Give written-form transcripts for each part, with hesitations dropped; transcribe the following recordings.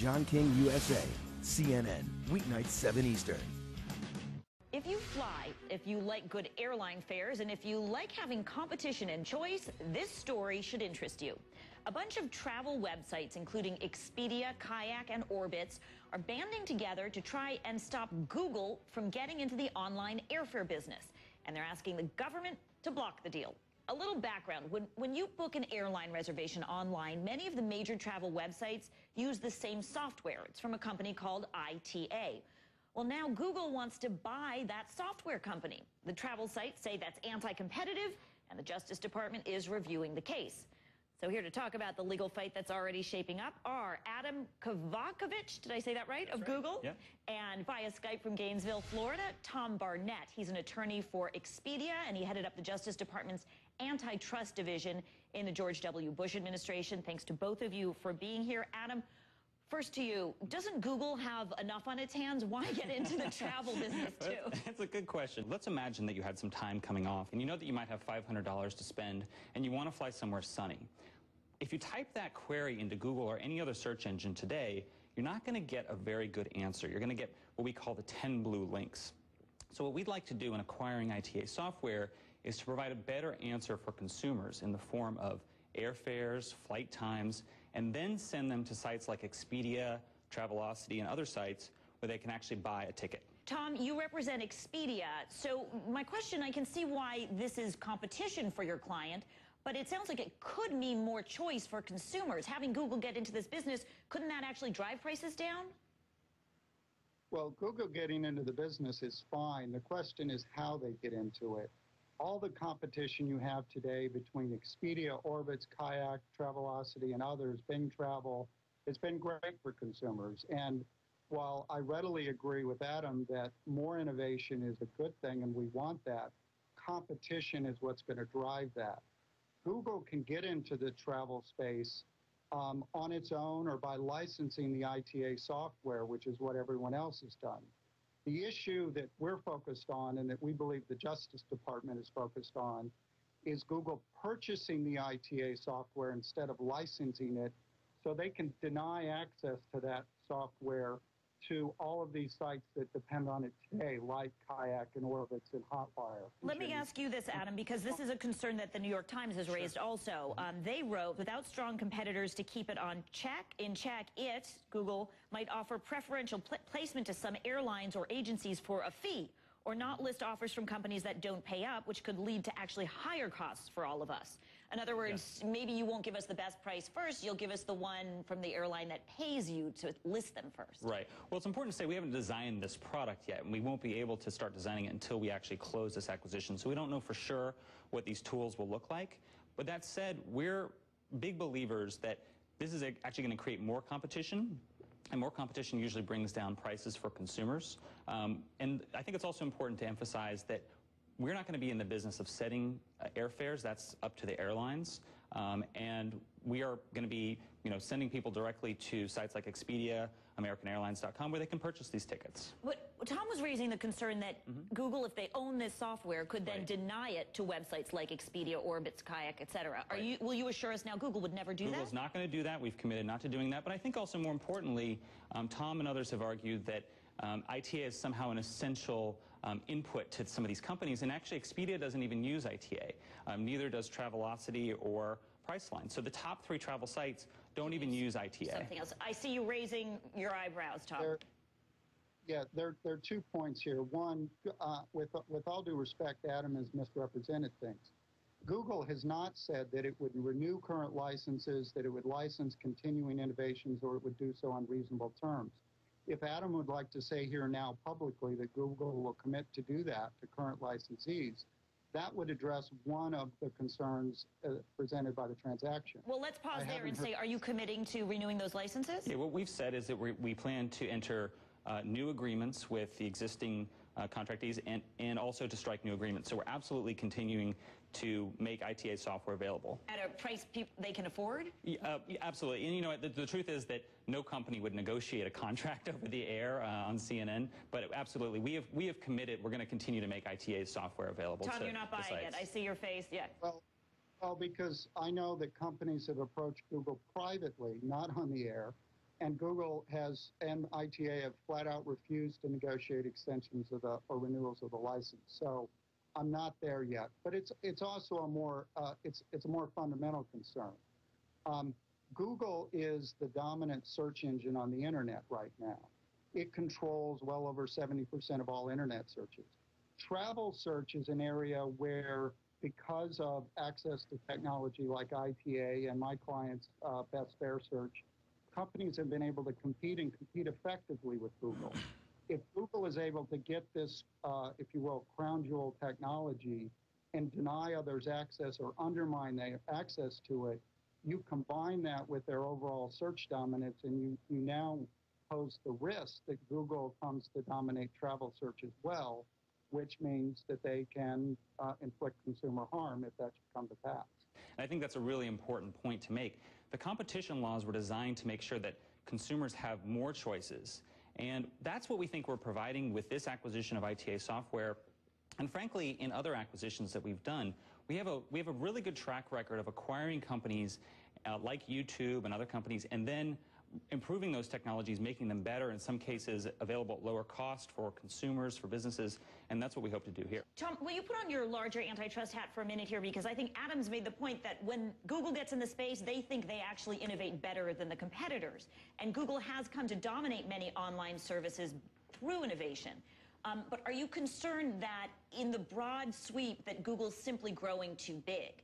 John King, USA, CNN, weeknights 7 Eastern. If you fly, if you like good airline fares, and if you like having competition and choice, this story should interest you. A bunch of travel websites, including Expedia, Kayak, and Orbitz, are banding together to try and stop Google from getting into the online airfare business. And they're asking the government to block the deal. A little background. When you book an airline reservation online, many of the major travel websites use the same software. It's from a company called ITA. Well, now Google wants to buy that software company. The travel sites say that's anti-competitive, and the Justice Department is reviewing the case. So here to talk about the legal fight that's already shaping up are Adam Kovakovich, did I say that right, of Google? Yeah. And via Skype from Gainesville, Florida, Tom Barnett. He's an attorney for Expedia, and he headed up the Justice Department's antitrust division in the George W. Bush administration. Thanks to both of you for being here. Adam, first to you, doesn't Google have enough on its hands? Why get into the travel business, too? That's a good question. Let's imagine that you had some time coming off, and you know that you might have $500 to spend, and you want to fly somewhere sunny. If you type that query into Google or any other search engine today, you're not going to get a very good answer. You're going to get what we call the 10 blue links. So what we'd like to do in acquiring ITA software is to provide a better answer for consumers in the form of airfares, flight times, and then send them to sites like Expedia, Travelocity, and other sites where they can actually buy a ticket. Tom, you represent Expedia. So my question, I can see why this is competition for your client, but it sounds like it could mean more choice for consumers. Having Google get into this business, couldn't that actually drive prices down? Well, Google getting into the business is fine. The question is how they get into it. All the competition you have today between Expedia, Orbitz, Kayak, Travelocity, and others, Bing Travel, it's been great for consumers. And while I readily agree with Adam that more innovation is a good thing and we want that, competition is what's going to drive that. Google can get into the travel space on its own or by licensing the ITA software, which is what everyone else has done. The issue that we're focused on and that we believe the Justice Department is focused on is Google purchasing the ITA software instead of licensing it so they can deny access to that software to all of these sites that depend on it today, like Kayak and Orbitz and Hotwire. Let me ask you this, Adam, because this is a concern that the New York Times has raised also. They wrote, without strong competitors to keep it in check, Google, might offer preferential placement to some airlines or agencies for a fee, or not list offers from companies that don't pay up, which could lead to actually higher costs for all of us. In other words, maybe you won't give us the best price first, you'll give us the one from the airline that pays you to list them first. Right. Well, it's important to say we haven't designed this product yet, and we won't be able to start designing it until we actually close this acquisition. So we don't know for sure what these tools will look like. But that said, we're big believers that this is actually going to create more competition. And more competition usually brings down prices for consumers. And I think it's also important to emphasize that we're not going to be in the business of setting airfares. That's up to the airlines. And we are going to be, sending people directly to sites like Expedia, AmericanAirlines.com, where they can purchase these tickets. But Tom was raising the concern that Google, if they own this software, could then deny it to websites like Expedia, Orbitz, Kayak, etc. Will you assure us now Google would never do that? Google's not going to do that. We've committed not to doing that. But I think also more importantly, Tom and others have argued that ITA is somehow an essential input to some of these companies, and actually Expedia doesn't even use ITA. Neither does Travelocity or Priceline. So the top 3 travel sites don't even use ITA. Something else. I see you raising your eyebrows, Tom. There are 2 points here. One, with all due respect, Adam has misrepresented things. Google has not said that it would renew current licenses, that it would license continuing innovations, or it would do so on reasonable terms. If Adam would like to say here now publicly that Google will commit to do that to current licensees, that would address one of the concerns presented by the transaction. Well, let's pause there and say, are you committing to renewing those licenses? Yeah, what we've said is that we plan to enter new agreements with the existing contractees and also to strike new agreements. So we're absolutely continuing to make ITA software available. At a price they can afford? Yeah, absolutely. And you know what, the truth is that no company would negotiate a contract over the air on CNN, but absolutely, we have committed, we're going to continue to make ITA software available. Tom, you're not buying it. I see your face, yeah. Well, because I know that companies have approached Google privately, not on the air, and Google and ITA have flat out refused to negotiate extensions of or renewals of the license. So I'm not there yet, but it's also a more it's a more fundamental concern. Google is the dominant search engine on the internet right now. It controls well over 70% of all internet searches. Travel search is an area where, because of access to technology like ITA and my clients' Best Fare Search, companies have been able to compete and compete effectively with Google. If Google is able to get this, if you will, crown jewel technology and deny others access or undermine their access to it, you combine that with their overall search dominance, and you now pose the risk that Google comes to dominate travel search as well, which means that they can inflict consumer harm if that should come to pass. And I think that's a really important point to make. The competition laws were designed to make sure that consumers have more choices. And that's what we think we're providing with this acquisition of ITA software. And frankly, in other acquisitions that we've done, we have a really good track record of acquiring companies like YouTube and other companies, and then improving those technologies, making them better, in some cases available at lower cost for consumers, for businesses, and that's what we hope to do here. Tom, will you put on your larger antitrust hat for a minute here, because I think Adam's made the point that when Google gets in the space, they think they actually innovate better than the competitors, and Google has come to dominate many online services through innovation. But are you concerned that in the broad sweep that Google's simply growing too big?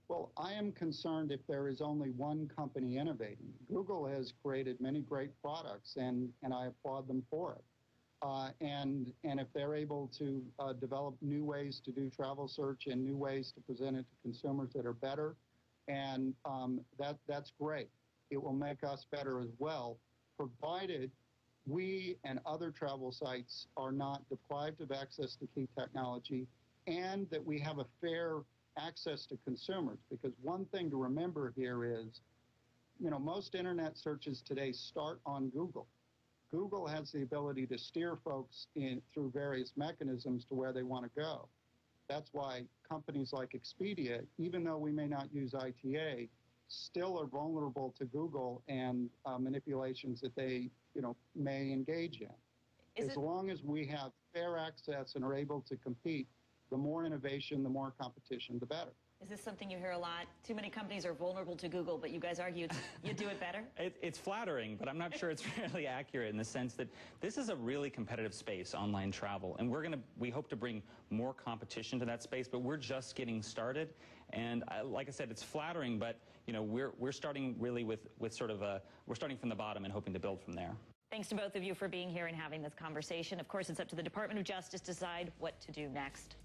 Well, I am concerned if there is only one company innovating. Google has created many great products, and I applaud them for it. And if they're able to develop new ways to do travel search and new ways to present it to consumers that are better, and that's great. It will make us better as well, provided we and other travel sites are not deprived of access to key technology, and that we have a fair access to consumers. Because one thing to remember here is, most internet searches today start on Google. Google has the ability to steer folks through various mechanisms to where they want to go. That's why companies like Expedia, even though we may not use ITA, still are vulnerable to Google and manipulations that they may engage in. As long as we have fair access and are able to compete, the more innovation, the more competition, the better. Is this something you hear a lot? Too many companies are vulnerable to Google, but you guys argue you do it better? It's flattering, but I'm not sure it's really accurate, in the sense that this is a really competitive space, online travel, and we hope to bring more competition to that space, but we're just getting started. And like I said, it's flattering, but we're starting really with sort of we're starting from the bottom and hoping to build from there. Thanks to both of you for being here and having this conversation. Of course, it's up to the Department of Justice to decide what to do next.